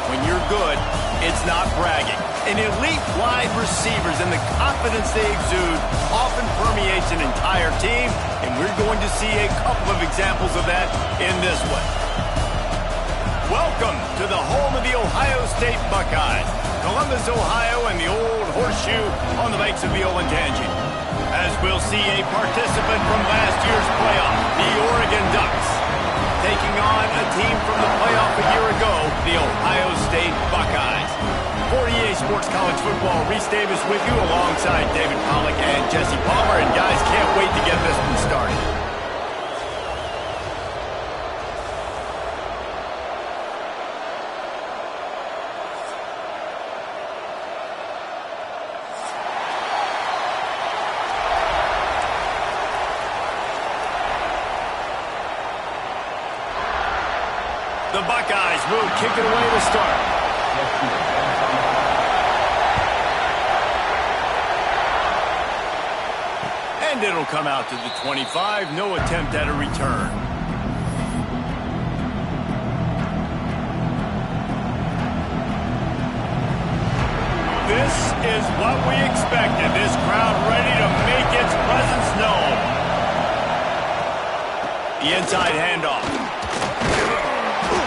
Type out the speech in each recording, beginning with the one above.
when you're good, it's not bragging. And elite wide receivers and the confidence they exude often permeates an entire team, and we're going to see a couple of examples of that in this one. Welcome to the home of the Ohio State Buckeyes, Columbus, Ohio, and the old horseshoe on the banks of the Olentangy. As we'll see a participant from last year's playoff, the Oregon Ducks, taking on a team from the playoff a year ago, the Ohio State Buckeyes. For EA Sports College Football, Reese Davis with you alongside David Pollack and Jesse Palmer. And guys, can't wait to get this one started. The Buckeyes will kick it away to start. And it'll come out to the 25. No attempt at a return. This is what we expected. This crowd ready to make its presence known. The inside handoff.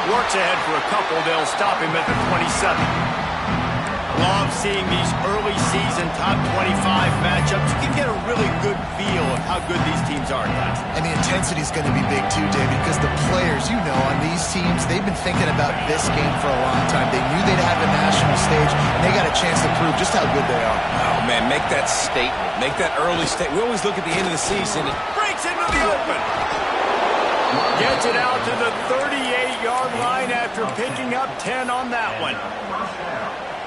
Works ahead for a couple. They'll stop him at the 27. Love seeing these early season top 25 matchups. You can get a really good feel of how good these teams are, guys. And the intensity is going to be big too, David, because the players, on these teams, they've been thinking about this game for a long time. They knew they'd have a national stage, and they got a chance to prove just how good they are. Oh, man, make that statement. Make that early statement. We always look at the end of the season. Breaks into the open. Gets it out to the 38-yard line after picking up 10 on that one.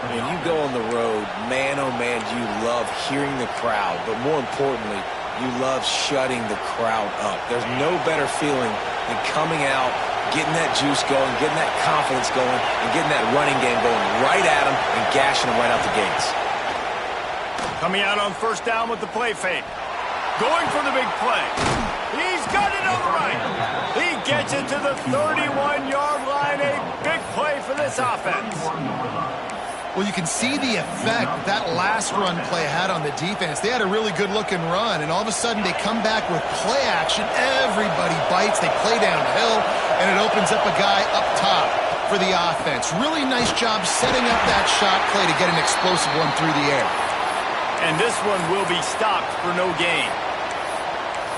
When you go on the road, man, oh man, you love hearing the crowd. But more importantly, you love shutting the crowd up. There's no better feeling than coming out, getting that juice going, getting that confidence going, and getting that running game going right at them and gashing them right out the gates. Coming out on first down with the play fake. Going for the big play. He's got it on the right. He gets it to the 31-yard line. A big play for this offense. Well, you can see the effect that last run play had on the defense. They had a really good-looking run, and all of a sudden they come back with play action. Everybody bites. They play downhill, and it opens up a guy up top for the offense. Really nice job setting up that shot play to get an explosive one through the air. And this one will be stopped for no gain.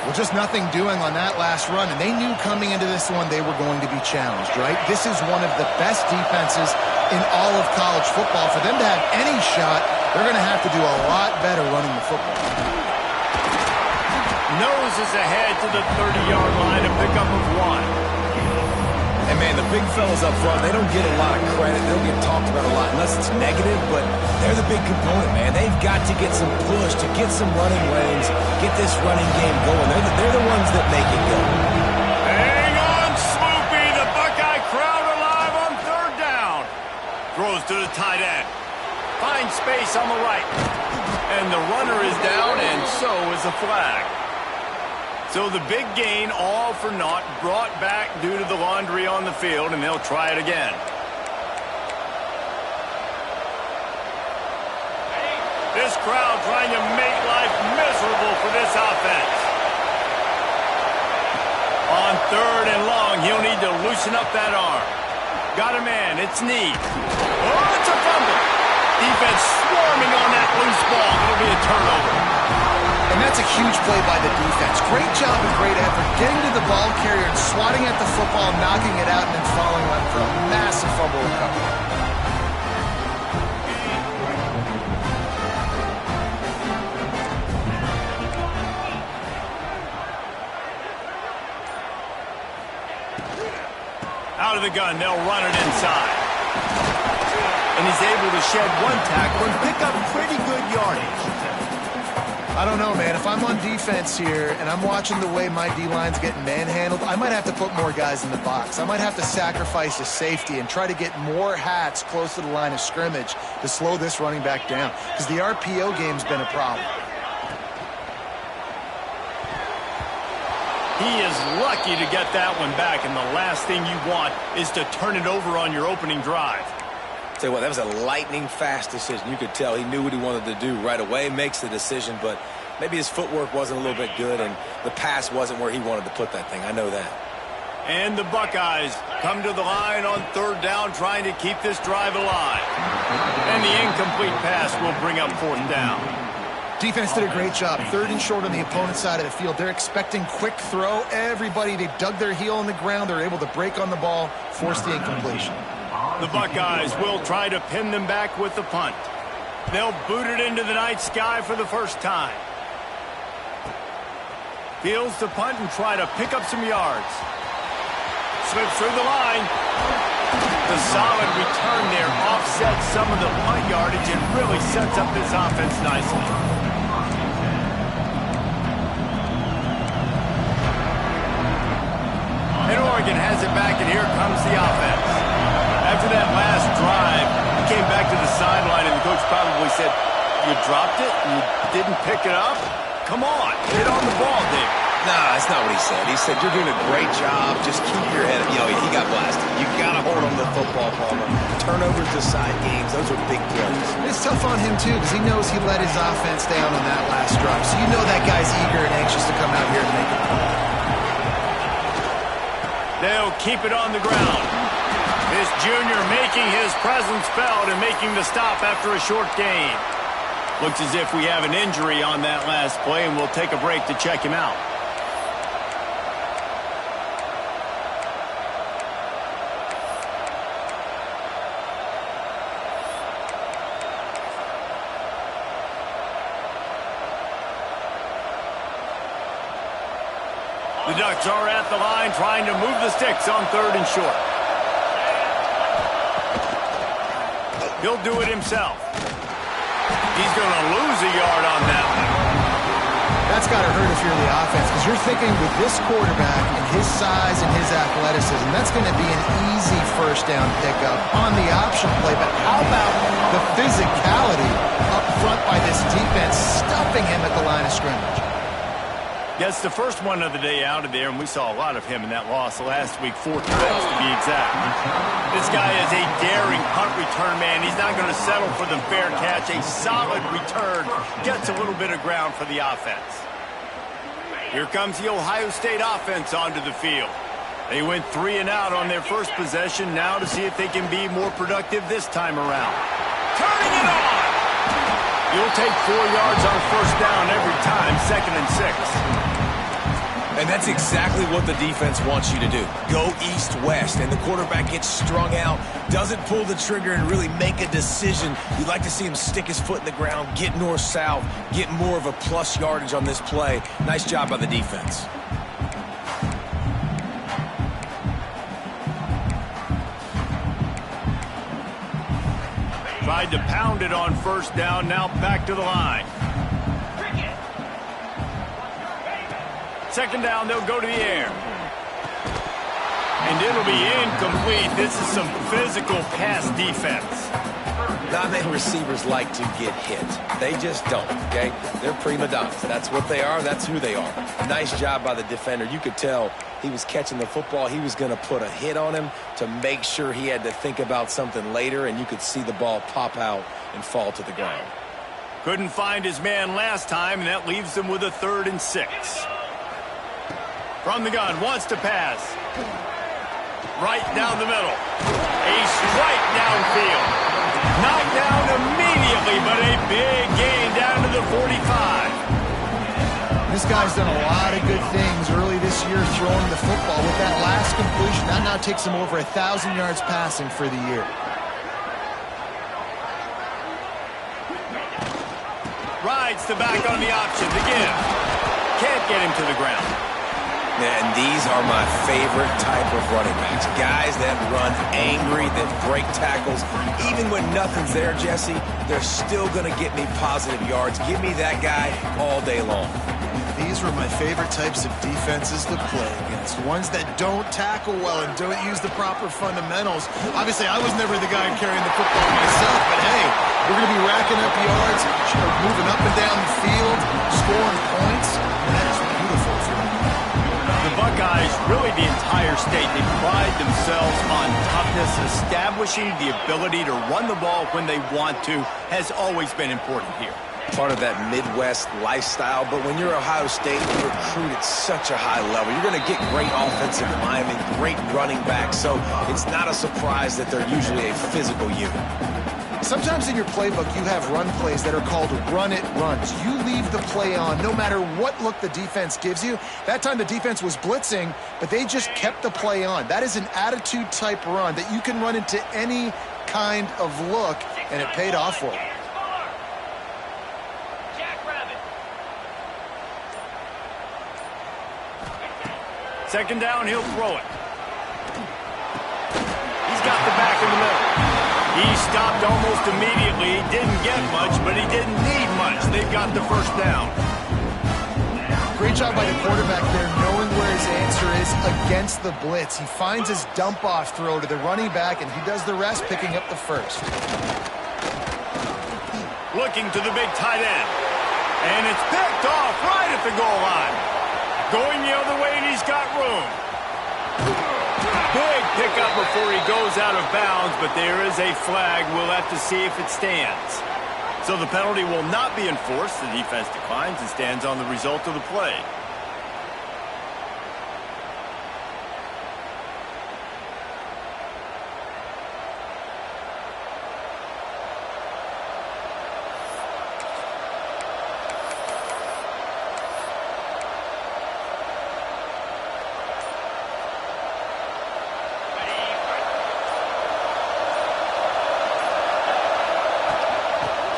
Well, just nothing doing on that last run, and they knew coming into this one they were going to be challenged, right? This is one of the best defenses in all of college football. For them to have any shot, they're going to have to do a lot better running the football. Noses ahead to the 30-yard line, a pickup of 1. And, man, the big fellas up front, they don't get a lot of credit. They don't get talked about a lot unless it's negative, but they're the big component, man. They've got to get some push, to get some running lanes, get this running game going. They're the ones that make it go. Hang on, Swoopy. The Buckeye crowd alive on third down. Throws to the tight end. Finds space on the right. And the runner is down, and so is the flag. So the big gain, all for naught, brought back due to the laundry on the field, and they'll try it again. This crowd trying to make life miserable for this offense. On third and long, he'll need to loosen up that arm. Got a man, it's Need. Oh, it's a fumble. Defense swarming on that loose ball. It'll be a turnover. And that's a huge play by the defense. Great job and great effort getting to the ball carrier and swatting at the football, knocking it out, and then following up for a massive fumble recovery. Out of the gun, they'll run it inside. And he's able to shed one tackle and pick up pretty good yardage. I don't know, man. If I'm on defense here and I'm watching the way my D-line's getting manhandled, I might have to put more guys in the box. I might have to sacrifice a safety and try to get more hats close to the line of scrimmage to slow this running back down, because the RPO game's been a problem. He is lucky to get that one back, and the last thing you want is to turn it over on your opening drive. Tell you what, that was a lightning-fast decision. You could tell he knew what he wanted to do right away, makes the decision, but maybe his footwork wasn't a little bit good, and the pass wasn't where he wanted to put that thing. I know that. And the Buckeyes come to the line on third down, trying to keep this drive alive. And the incomplete pass will bring up fourth down. Defense did a great job. Third and short on the opponent's side of the field. They're expecting quick throw. Everybody, they dug their heel on the ground. They're able to break on the ball, force the incompletion. The Buckeyes will try to pin them back with the punt. They'll boot it into the night sky for the first time. Fields the punt and try to pick up some yards. Slips through the line. The solid return there offsets some of the punt yardage and really sets up this offense nicely. And Oregon has it back, and here comes the offense. After that last drive, he came back to the sideline, and the coach probably said, "You dropped it? You didn't pick it up? Come on, get on the ball, Dave." Nah, that's not what he said. He said, "You're doing a great job. Just keep your head up." You know, he got blasted. You got to hold on to the football, Palmer. Turnovers decide games. Those are big plays. It's tough on him, too, because he knows he let his offense down on that last drive. So you know that guy's eager and anxious to come out here and make a play. They'll keep it on the ground. This junior making his presence felt and making the stop after a short gain. Looks as if we have an injury on that last play, and we'll take a break to check him out. The Ducks are at the line trying to move the sticks on third and short. He'll do it himself. He's going to lose a yard on that one. That's got to hurt if you're the offense, because you're thinking with this quarterback and his size and his athleticism, that's going to be an easy first down pickup on the option play. But how about the physicality up front by this defense, stuffing him at the line of scrimmage? Gets the first one of the day out of there, and we saw a lot of him in that loss last week, 4 touchdowns to be exact. This guy is a daring punt return man. He's not going to settle for the fair catch. A solid return gets a little bit of ground for the offense. Here comes the Ohio State offense onto the field. They went 3 and out on their first possession, now to see if they can be more productive this time around. Turning it on! You'll take 4 yards on first down every time, 2nd and 6. And that's exactly what the defense wants you to do. Go east-west, and the quarterback gets strung out, doesn't pull the trigger and really make a decision. You'd like to see him stick his foot in the ground, get north-south, get more of a plus yardage on this play. Nice job by the defense. Tried to pound it on first down, now back to the line. 2nd down, they'll go to the air. And it'll be incomplete. This is some physical pass defense. Not many receivers like to get hit. They just don't, okay? They're prima donnas. That's what they are. That's who they are. Nice job by the defender. You could tell he was catching the football. He was going to put a hit on him to make sure he had to think about something later, and you could see the ball pop out and fall to the ground. Couldn't find his man last time, and that leaves them with a 3rd and 6. From the gun, wants to pass. Right down the middle. A strike downfield. Knocked down immediately, but a big gain down to the 45. This guy's done a lot of good things early this year throwing the football. With that last completion, that now takes him over 1,000 yards passing for the year. Rides the back on the option to give. Can't get him to the ground. And these are my favorite type of running backs. Guys that run angry, that break tackles. Even when nothing's there, Jesse, they're still going to get me positive yards. Give me that guy all day long. These were my favorite types of defenses to play against. Ones that don't tackle well and don't use the proper fundamentals. Obviously, I was never the guy carrying the football myself, but hey, we're going to be racking up yards, moving up and down the field, scoring points, and that is beautiful for me. The Buckeyes Buckeyes, really the entire state, they pride themselves on toughness. Establishing the ability to run the ball when they want to has always been important here. Part of that Midwest lifestyle, but when you're Ohio State, you recruit at such a high level. You're going to get great offensive linemen, great running backs, so it's not a surprise that they're usually a physical unit. Sometimes in your playbook, you have run plays that are called run-it runs. You leave the play on no matter what look the defense gives you. That time the defense was blitzing, but they just kept the play on. That is an attitude-type run that you can run into any kind of look, and it paid off for them. Second down, he'll throw it. He's got the back in the middle. He stopped almost immediately. He didn't get much, but he didn't need much. They've got the first down. Great job by the quarterback there, knowing where his answer is against the blitz. He finds his dump-off throw to the running back, and he does the rest, picking up the first. Looking to the big tight end. And it's picked off right at the goal line. Going the other way, and he's got room. Big pickup before he goes out of bounds, but there is a flag. We'll have to see if it stands. So the penalty will not be enforced. The defense declines and stands on the result of the play.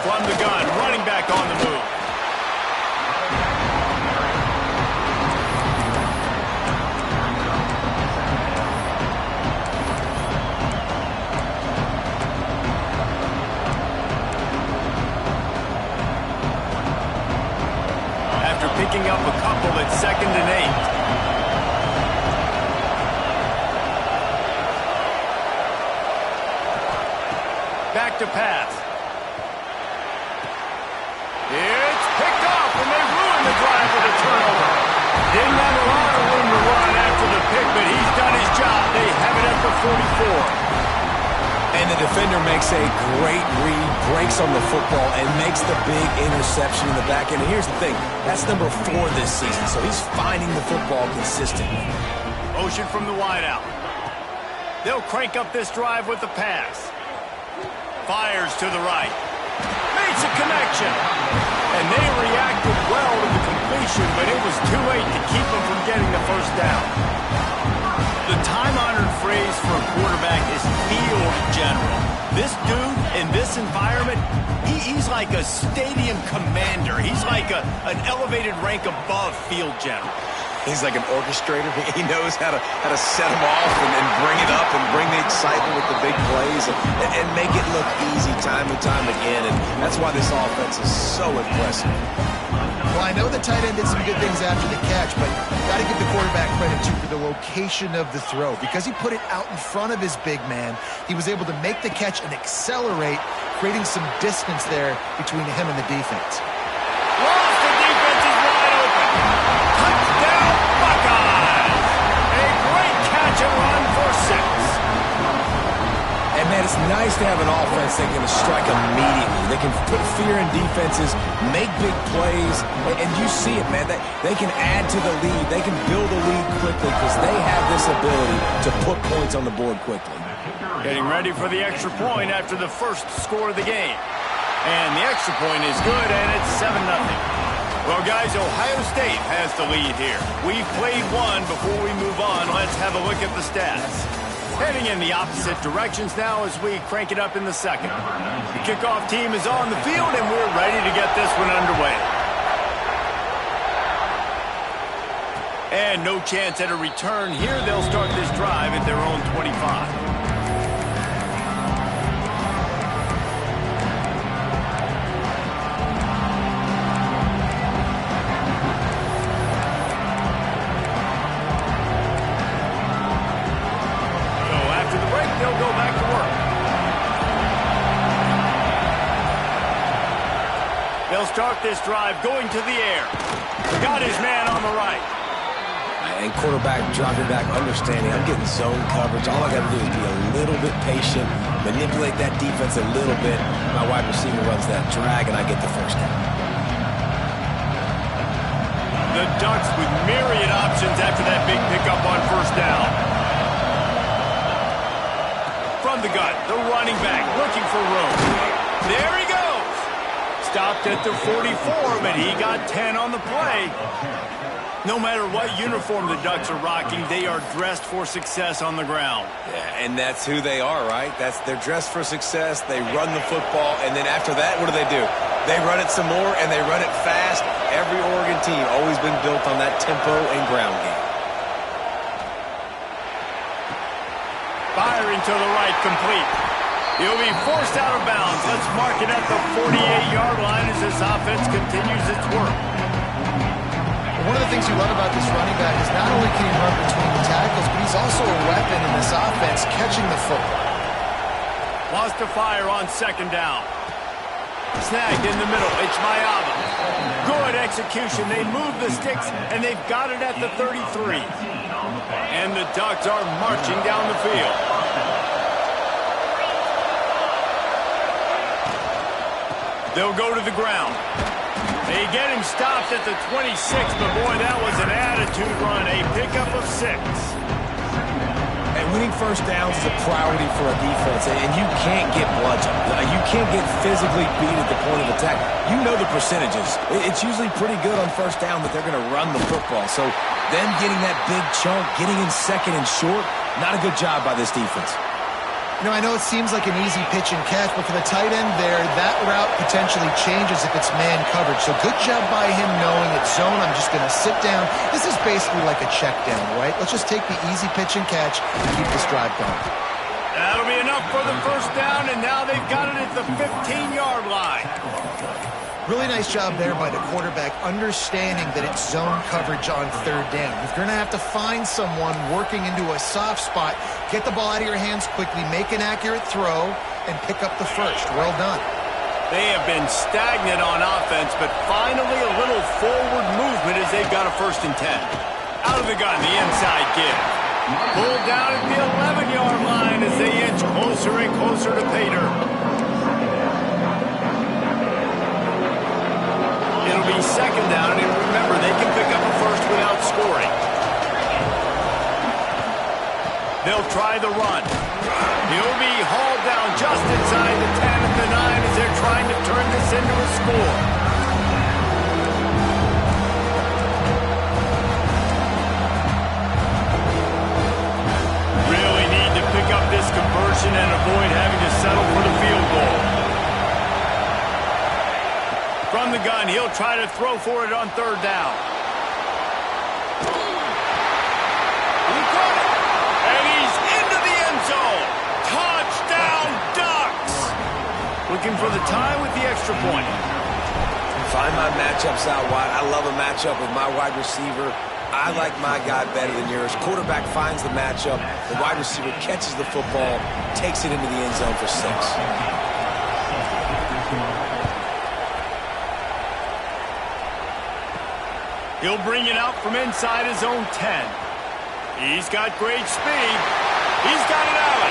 From the gun, running back on the move. After picking up a couple at 2nd and 8. Back to pass. It's picked off, and they ruined the drive with a turnover. Didn't have a lot of room to run after the pick, but he's done his job. They have it at the 44. And the defender makes a great read, breaks on the football, and makes the big interception in the back end. And here's the thing, that's number 4 this season, so he's finding the football consistently. Motion from the wideout. They'll crank up this drive with the pass. Fires to the right. Makes a connection. And they reacted well to the completion, but it was too late to keep them from getting the first down. The time-honored phrase for a quarterback is field general. This dude, in this environment, he's like a stadium commander. He's like an elevated rank above field general. He's like an orchestrator. He knows how to set them off and bring it up and bring the excitement with the big plays and make it look easy time and time again. And that's why this offense is so impressive. Well, I know the tight end did some good things after the catch, but got to give the quarterback credit, too, for the location of the throw. Because he put it out in front of his big man, he was able to make the catch and accelerate, creating some distance there between him and the defense. Lost, the defense is wide open. Touchdown, Buckeyes! A great catch and run for 6. And, man, it's nice to have an offense that can strike immediately. They can put fear in defenses, make big plays, and you see it, man. They can add to the lead. They can build a lead quickly because they have this ability to put points on the board quickly. Getting ready for the extra point after the first score of the game. And the extra point is good, and it's 7-0. Well, guys, Ohio State has the lead here. We've played one. Before we move on, let's have a look at the stats. Heading in the opposite directions now as we crank it up in the second. The kickoff team is on the field, and we're ready to get this one underway. And no chance at a return here. They'll start this drive at their own 25. They'll start this drive going to the air. Got his man on the right. and quarterback dropping back, understanding I'm getting zone coverage. All I got to do is be a little bit patient, manipulate that defense a little bit. My wide receiver runs that drag, and I get the first down. The Ducks with myriad options after that big pickup on first down. From the gun, the running back looking for room. There he goes. Stopped at the 44, but he got 10 on the play. No matter what uniform the Ducks are rocking, they are dressed for success on the ground. Yeah, and that's who they are, right? They're dressed for success. They run the football, and then after that, what do? They run it some more, and they run it fast. Every Oregon team always been built on that tempo and ground game. Firing to the right, complete. He'll be forced out of bounds. Let's mark it at the 48-yard line as this offense continues its work. One of the things you love about this running back is not only can he run between the tackles, but he's also a weapon in this offense, catching the football. Lost to fire on second down. Snagged in the middle. It's Mayava. Good execution. They move the sticks, and they've got it at the 33. And the Ducks are marching down the field. They'll go to the ground. They get him stopped at the 26, but boy, that was an attitude run. A pickup of 6. And winning first downs is a priority for a defense, and you can't get bludgeoned. You can't get physically beat at the point of attack. You know the percentages. It's usually pretty good on first down that they're going to run the football. So them getting that big chunk, getting in second and short, not a good job by this defense. You know, I know it seems like an easy pitch and catch, but for the tight end there, that route potentially changes if it's man coverage. So good job by him knowing it's zone. I'm just going to sit down. This is basically like a check down, right? Let's just take the easy pitch and catch and keep this drive going. That'll be enough for the first down, and now they've got it at the 15-yard line. Really nice job there by the quarterback, understanding that it's zone coverage on third down. If you're going to have to find someone working into a soft spot, get the ball out of your hands quickly, make an accurate throw, and pick up the first. Well done. They have been stagnant on offense, but finally a little forward movement as they've got a 1st and 10. Out of the gun, the inside give. Pulled down at the 11-yard line as they inch closer and closer to Pater. It'll be second down, and remember, they can pick up a first without scoring. They'll try the run. He'll be hauled down just inside the 10 at the 9 as they're trying to turn this into a score. Really need to pick up this conversion and avoid having to settle for the field goal. From the gun, he'll try to throw for it on third down. He got it. And he's into the end zone. Touchdown, Ducks. Looking for the tie with the extra point. Find my matchups out wide. I love a matchup with my wide receiver. I like my guy better than yours. Quarterback finds the matchup. The wide receiver catches the football, takes it into the end zone for 6. He'll bring it out from inside his own 10. He's got great speed. He's got it out.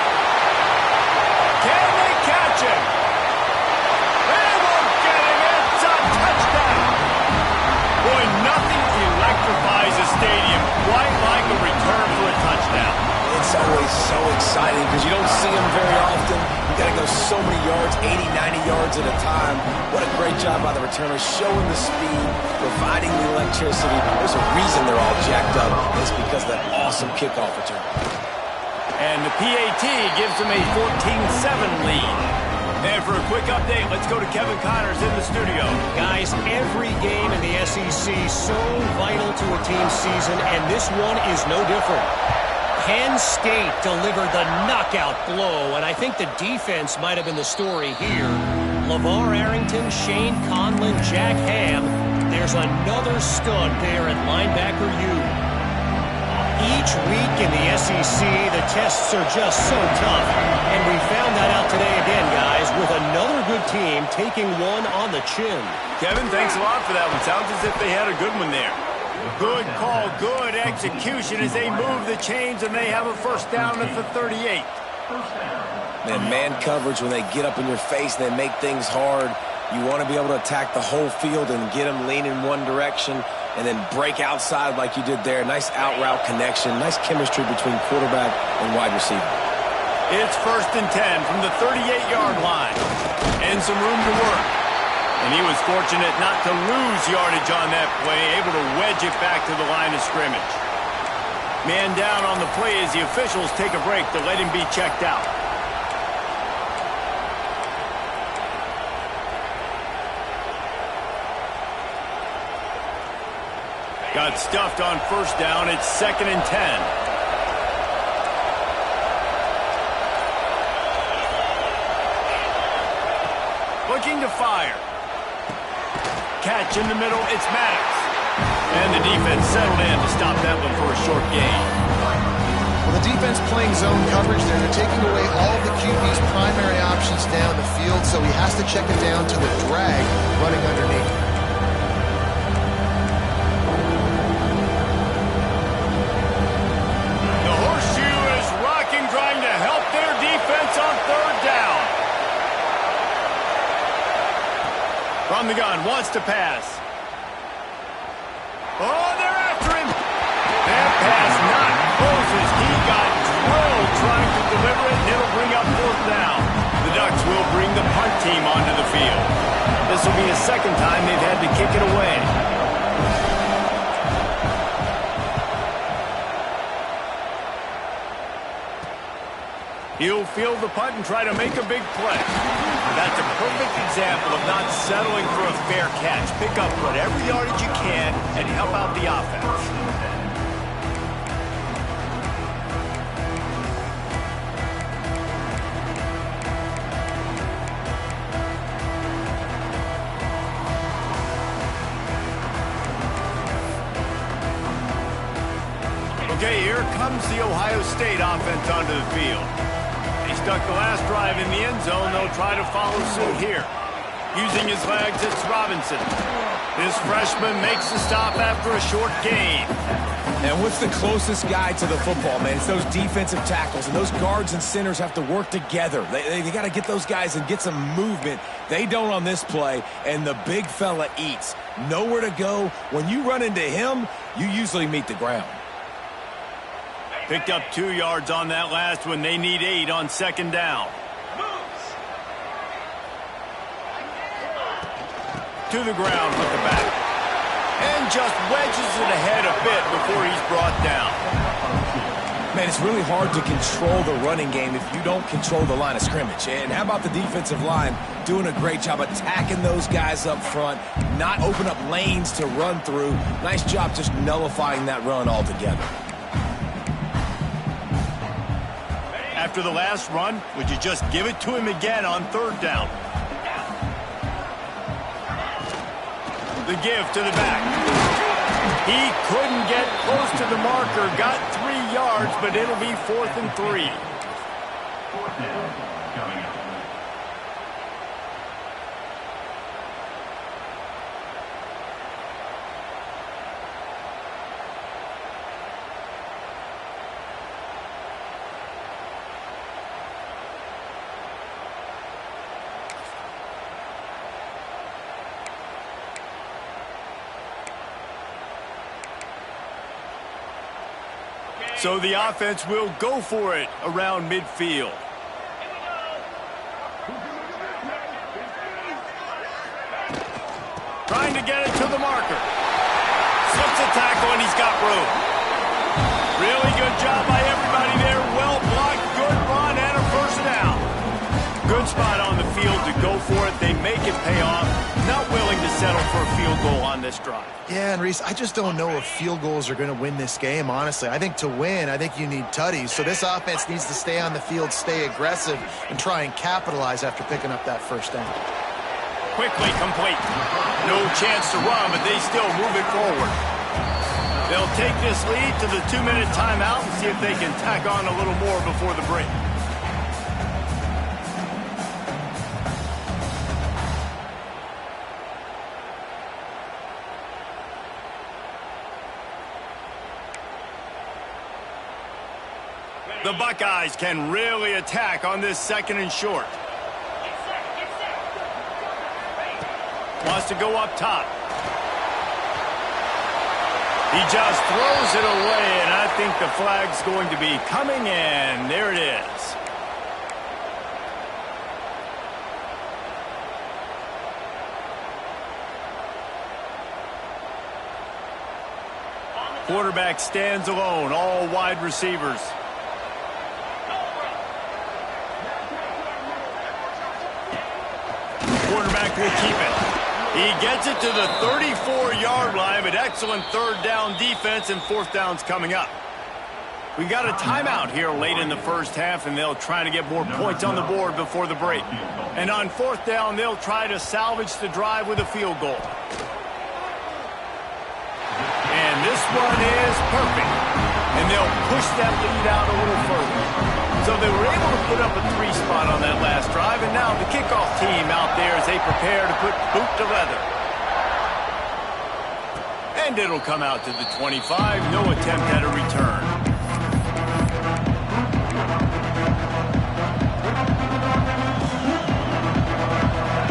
Can they catch him? They won't get him. It's a touchdown. Boy, nothing electrifies a stadium quite like a return for a touchdown. It's always so exciting because you don't see them very often. You got to go so many yards, 80, 90 yards at a time. What a great job by the returner, showing the speed, providing the electricity. There's a reason they're all jacked up. It's because of that awesome kickoff return. And the PAT gives them a 14-7 lead. And for a quick update, let's go to Kevin Connors in the studio. Guys, every game in the SEC so vital to a team's season, and this one is no different. Penn State delivered the knockout blow, and I think the defense might have been the story here. LeVar Arrington, Shane Conlon, Jack Ham. There's another stud there at linebacker U. Each week in the SEC, the tests are just so tough, and we found that out today again, guys, with another good team taking one on the chin. Kevin, thanks a lot for that one. Sounds as if they had a good one there. Good call, good execution as they move the chains and they have a first down at the 38. Man coverage, when they get up in your face, they make things hard. You want to be able to attack the whole field and get them leaning one direction and then break outside like you did there. Nice out route connection, nice chemistry between quarterback and wide receiver. It's 1st and 10 from the 38-yard line. And some room to work. And he was fortunate not to lose yardage on that play, able to wedge it back to the line of scrimmage. Man down on the play as the officials take a break to let him be checked out. Got stuffed on first down. It's 2nd and 10. Looking to fire. Catch in the middle. It's Maddox. And the defense settled in to stop that one for a short gain. Well, the defense playing zone coverage there. They're taking away all of the QB's primary options down the field, so he has to check it down to the drag running underneath. The horseshoe is rocking, trying to help their defense on 3rd down. From the gun, wants to pass. Oh, they're after him. That pass not close as he got drilled trying to deliver it, and it'll bring up 4th down. The Ducks will bring the punt team onto the field. This will be the 2nd time they've had to kick it away. He'll field the punt and try to make a big play. That's a perfect example of not settling for a fair catch. Pick up whatever yardage you can and help out the offense. Okay, here comes the Ohio State offense onto the field. He stuck the last drive in the end zone. They'll try to follow suit here. Using his legs, it's Robinson. This freshman makes the stop after a short gain. And what's the closest guy to the football, man? It's those defensive tackles, and those guards and centers have to work together. They got to get those guys and get some movement. They don't on this play, and the big fella eats. Nowhere to go. When you run into him, you usually meet the ground. Picked up 2 yards on that last one. They need 8 on 2nd down. To the ground with the back. And just wedges it ahead a bit before he's brought down. Man, it's really hard to control the running game if you don't control the line of scrimmage. And how about the defensive line doing a great job attacking those guys up front, not open up lanes to run through. Nice job just nullifying that run altogether. After the last run, would you just give it to him again on 3rd down? The give to the back. He couldn't get close to the marker, got 3 yards, but it'll be 4th and 3. So the offense will go for it around midfield. Trying to get it to the marker. Slips a tackle and he's got room. Really good job by everybody there. Well blocked, good run, and a first down. Good spot on the field to go for it. They make it pay off. Not willing to settle for a field goal on this drive. Yeah, and Reese, I just don't know if field goals are going to win this game, honestly. I think to win, I think you need tutties. So this offense needs to stay on the field, stay aggressive, and try and capitalize after picking up that first down. Quickly complete. No chance to run, but they still move it forward. They'll take this lead to the 2-minute timeout and see if they can tack on a little more before the break. The Buckeyes can really attack on this 2nd and short. Wants to go up top. He just throws it away, and I think the flag's going to be coming in. There it is. Quarterback stands alone, all wide receivers. Quarterback will keep it. He gets it to the 34-yard line, but excellent 3rd down defense, and 4th down's coming up. We got a timeout here late in the 1st half, and they'll try to get more points on the board before the break. And on 4th down, they'll try to salvage the drive with a field goal. And this one is perfect. And they'll push that lead out a little further. So they were able to put up a 3 spot on that last drive, and now the kickoff team out there as they prepare to put boot to leather. And it'll come out to the 25. No attempt at a return.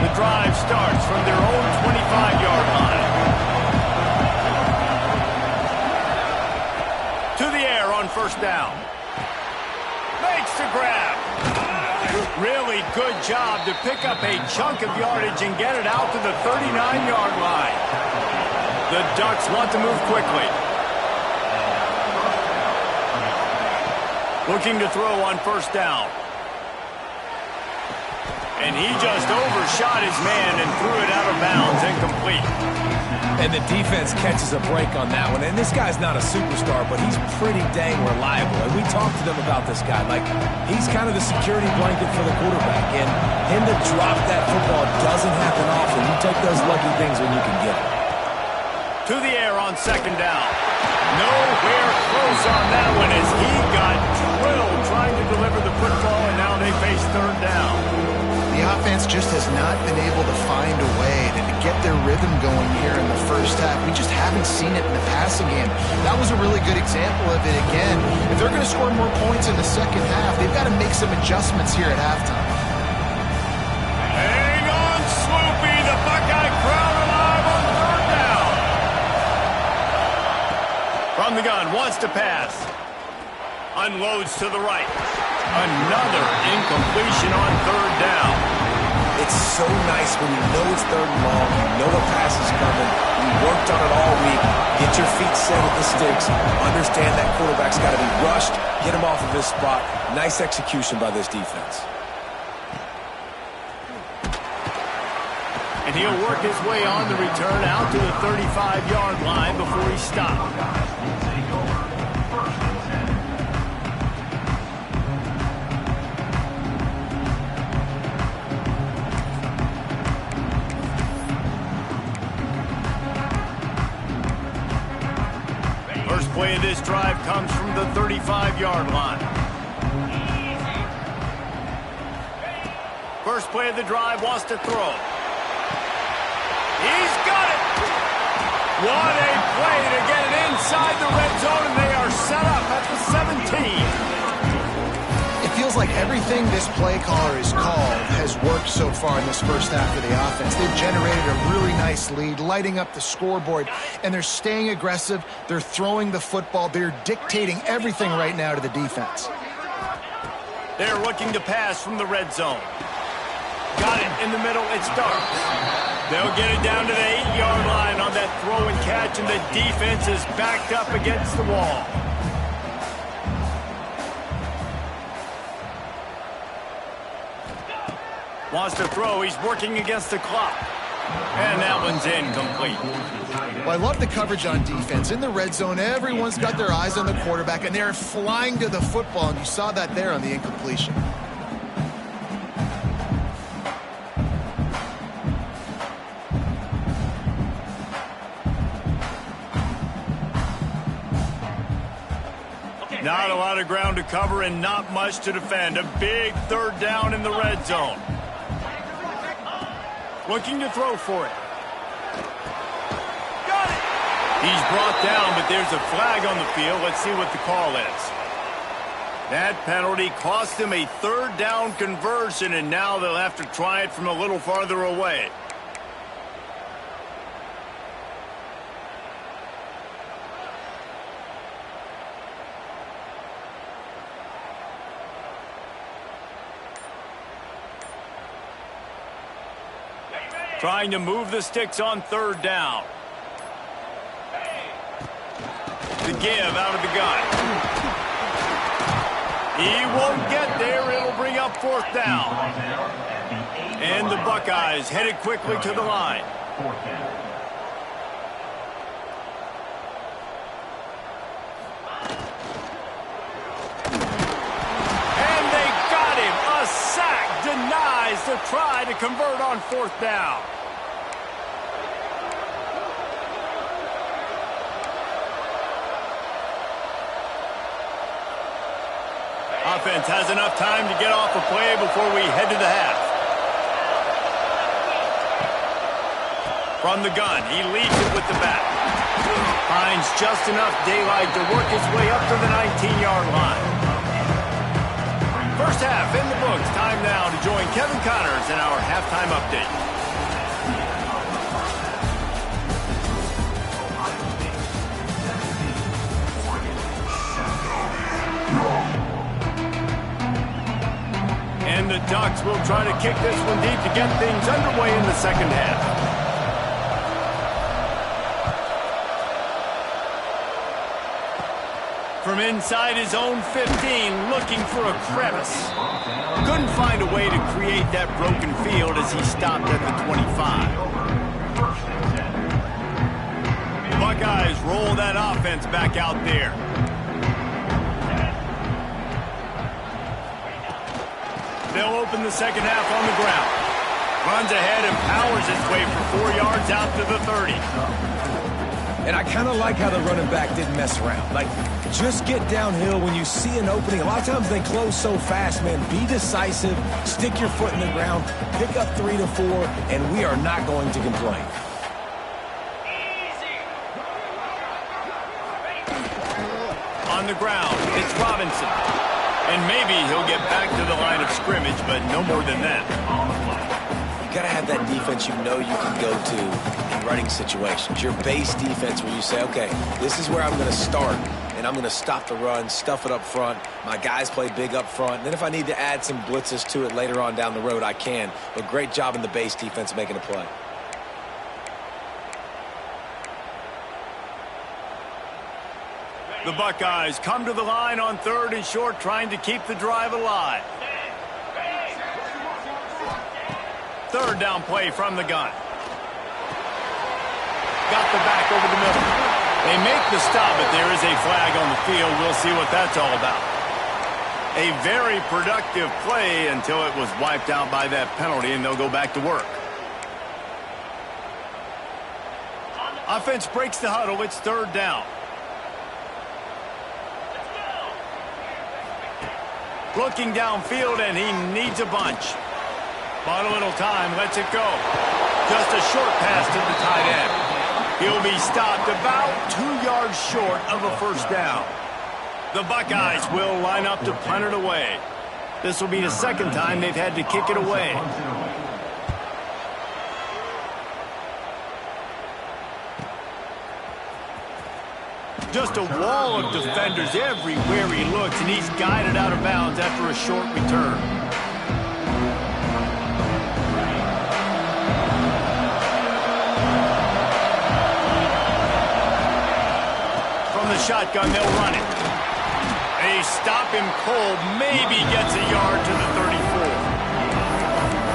The drive starts from their own 25-yard line. To the air on 1st down. Makes the grab. Really good job to pick up a chunk of yardage and get it out to the 39-yard line. The Ducks want to move quickly. Looking to throw on 1st down. And he just overshot his man and threw it out of bounds, incomplete. And the defense catches a break on that one. And this guy's not a superstar, but he's pretty dang reliable. And we talked to them about this guy. Like, he's kind of the security blanket for the quarterback. And him to drop that football doesn't happen often. You take those lucky things when you can get it. To the air on 2nd down. Nowhere close on that one as he got drilled trying to deliver the football, and now they face 3rd down. The offense just has not been able to find a way to get their rhythm going here in the 1st half. We just haven't seen it in the passing game. That was a really good example of it again. If they're going to score more points in the 2nd half, they've got to make some adjustments here at halftime. Hang on, Sloopy. The Buckeye crowd alive on 3rd down. From the gun, wants to pass. Unloads to the right. Another incompletion on 3rd down. It's so nice when you know it's 3rd and long, you know a pass is coming, you worked on it all week, get your feet set at the sticks, understand that quarterback's got to be rushed, get him off of his spot. Nice execution by this defense. And he'll work his way on the return out to the 35-yard line before he stopped. First play of this drive comes from the 35-yard line. First play of the drive, wants to throw. He's got it! What a play to get it inside the red zone, and they are set up at the 17. It feels like everything this play caller has called has worked so far in this 1st half of the offense. They've generated a really nice lead, lighting up the scoreboard, and they're staying aggressive. They're throwing the football. They're dictating everything right now to the defense. They're looking to pass from the red zone. Got it in the middle. It starts. They'll get it down to the 8-yard line on that throw and catch, and the defense is backed up against the wall. Wants to throw. He's working against the clock. And that one's incomplete. Well, I love the coverage on defense. In the red zone, everyone's got their eyes on the quarterback, and they're flying to the football, and you saw that there on the incompletion. Not a lot of ground to cover and not much to defend. A big 3rd down in the red zone. Looking to throw for it. Got it! He's brought down, but there's a flag on the field. Let's see what the call is. That penalty cost them a third down conversion, and now they'll have to try it from a little farther away. Trying to move the sticks on third down. The give out of the gun. He won't get there. It'll bring up fourth down. And the Buckeyes headed quickly to the line. And they got him. A sack denies the try to convert on fourth down. Offense has enough time to get off a play before we head to the half. From the gun, he leads it with the bat. Finds just enough daylight to work his way up to the 19-yard line. First half in the books. Time now to join Kevin Connors in our halftime update. And the Ducks will try to kick this one deep to get things underway in the second half. From inside his own 15, looking for a crevice. Couldn't find a way to create that broken field as he stopped at the 25. The Buckeyes roll that offense back out there. They'll open the second half on the ground. Runs ahead and powers his way for 4 yards out to the 30. And I kind of like how the running back didn't mess around. Like, just get downhill when you see an opening. A lot of times they close so fast, man. Be decisive, stick your foot in the ground, pick up 3 to 4, and we are not going to complain. On the ground, it's Robinson. And maybe he'll get back to the line of scrimmage, but no more than that. You got to have that defense you know you can go to in running situations. Your base defense where you say, okay, this is where I'm going to start, and I'm going to stop the run, stuff it up front. My guys play big up front. Then if I need to add some blitzes to it later on down the road, I can. But great job in the base defense making a play. The Buckeyes come to the line on third and short, trying to keep the drive alive. Third down play from the gun. Got the back over the middle. They make the stop, but there is a flag on the field. We'll see what that's all about. A very productive play until it was wiped out by that penalty, and they'll go back to work. Offense breaks the huddle. It's third down. Looking downfield, and he needs a bunch. Bought a little time, lets it go. Just a short pass to the tight end. He'll be stopped about 2 yards short of a first down. The Buckeyes will line up to punt it away. This will be the second time they've had to kick it away. Just a wall of defenders everywhere he looks, and he's guided out of bounds after a short return. From the shotgun, they'll run it. They stop him cold, maybe gets a yard to the 34.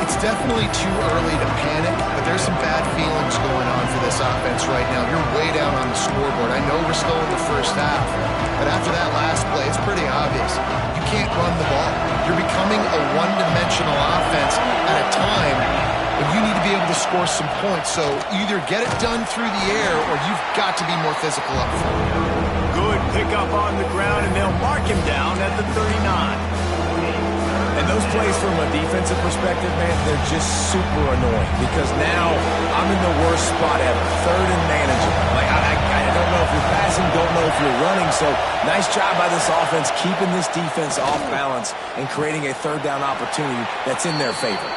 It's definitely too early to panic, but there's some bad feelings going on for this offense right now. You're way down on the scoreboard. I know we're still in the first half, but after that last play, it's pretty obvious. You can't run the ball. You're becoming a one-dimensional offense at a time when you need to be able to score some points. So either get it done through the air or you've got to be more physical up front. Good pickup on the ground, and they'll mark him down at the 39. And those plays from a defensive perspective, man, they're just super annoying because now I'm in the worst spot ever, third and manageable. Like, I don't know if you're passing, don't know if you're running, so nice job by this offense keeping this defense off balance and creating a third down opportunity that's in their favor.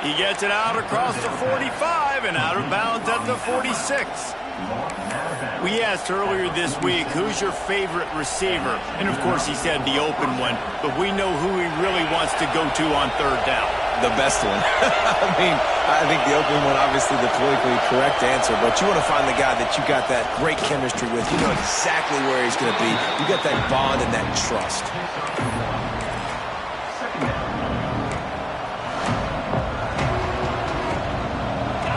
He gets it out across the 45 and out of bounds at the 46. We asked earlier this week, who's your favorite receiver? And, of course, he said the open one, but we know who he really wants to go to on third down. The best one. I think the open one, obviously the politically correct answer, but you want to find the guy that you got that great chemistry with. You know exactly where he's going to be. You got that bond and that trust.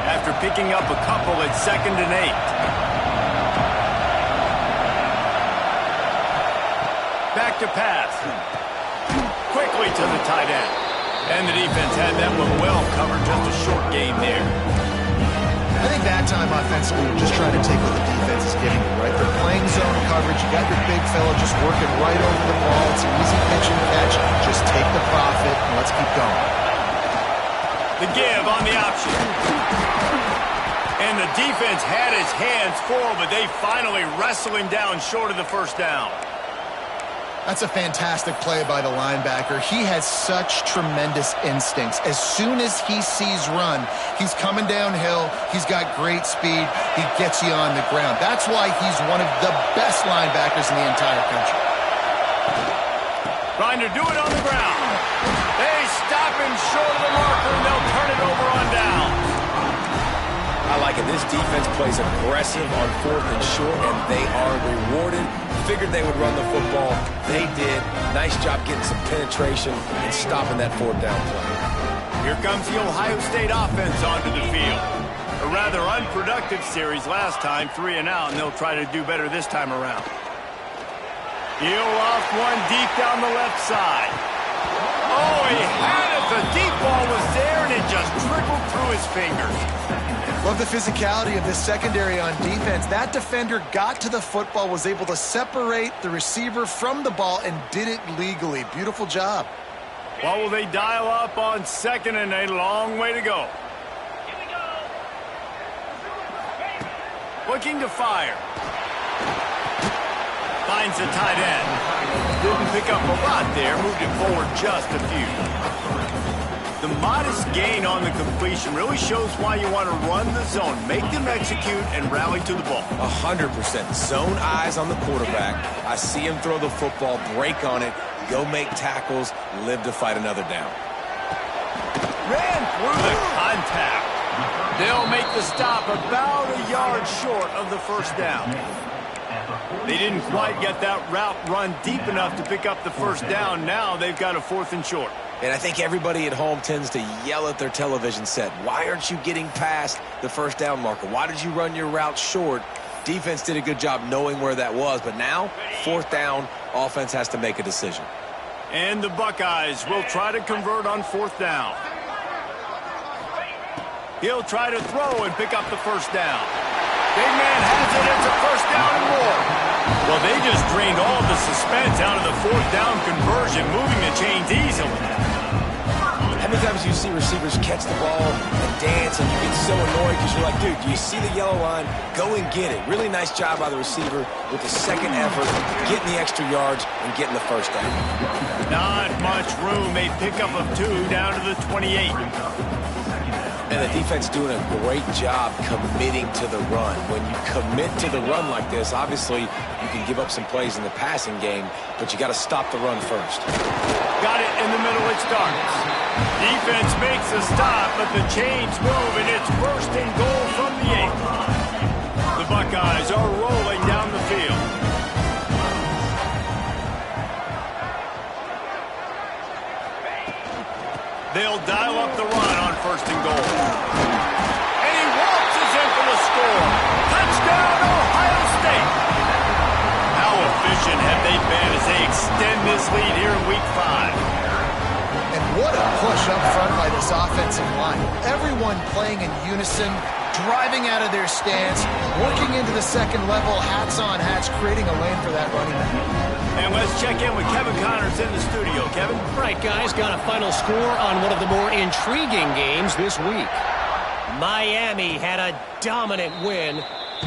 After picking up a couple at 2nd and 8. Back to pass. Quickly to the tight end. And the defense had that one well covered, just a short game there. I think that time offensively, we're just trying to take what the defense is giving you, right? They're playing zone coverage. You got your big fella just working right over the ball. It's an easy pitch and catch. Just take the profit and let's keep going. The give on the option. And the defense had his hands full, but they finally wrestle him down short of the first down. That's a fantastic play by the linebacker. He has such tremendous instincts. As soon as he sees run, he's coming downhill. He's got great speed. He gets you on the ground. That's why he's one of the best linebackers in the entire country. Trying to do it on the ground. They stop him short of the marker, and they'll turn it over on down. I like it. This defense plays aggressive on 4th and short, and they are rewarded. Figured they would run the football. They did. Nice job getting some penetration and stopping that 4th down play. Here comes the Ohio State offense onto the field. A rather unproductive series last time, 3 and out, and they'll try to do better this time around. He'll off one deep down the left side. Oh, he had it. The deep ball was there, and it just trickled through his fingers. Love the physicality of this secondary on defense. That defender got to the football, was able to separate the receiver from the ball, and did it legally. Beautiful job. What will they dial up on 2nd and 8? Long way to go. Looking to fire. Finds the tight end. Didn't pick up a lot there. Moved it forward just a few. The modest gain on the completion really shows why you want to run the zone. Make them execute and rally to the ball. 100%. Zone eyes on the quarterback. I see him throw the football, break on it, go make tackles, live to fight another down. Ran through the contact. They'll make the stop about a yard short of the first down. They didn't quite get that route run deep enough to pick up the first down. Now they've got a 4th and short. And I think everybody at home tends to yell at their television set. Why aren't you getting past the first down marker? Why did you run your route short? Defense did a good job knowing where that was. But now, 4th down, offense has to make a decision. And the Buckeyes will try to convert on 4th down. He'll try to throw and pick up the first down. Big man has it. It's a first down and more. Well, they just drained all the suspense out of the 4th down conversion, moving the chains easily. How many times do you see receivers catch the ball and dance and you get so annoyed because you're like, dude, do you see the yellow line? Go and get it. Really nice job by the receiver with the second effort, getting the extra yards and getting the first down. Not much room. They pick up of 2 down to the 28. And the defense doing a great job committing to the run. When you commit to the run like this, obviously you can give up some plays in the passing game, but you got to stop the run first. Got it in the middle. It starts. Defense makes a stop, but the chains move, and it's 1st and goal from the 8. The Buckeyes are rolling down the field. They'll dial up the run on 1st and goal. And he waltzes in for the score. Touchdown, Ohio State. How efficient have they been as they extend this lead here in Week 5? And what a push up front by this offensive line. Everyone playing in unison, driving out of their stance, working into the second level, hats on hats, creating a lane for that running back. And let's check in with Kevin Connors in the studio. Kevin? Right, guys, got a final score on one of the more intriguing games this week. Miami had a dominant win,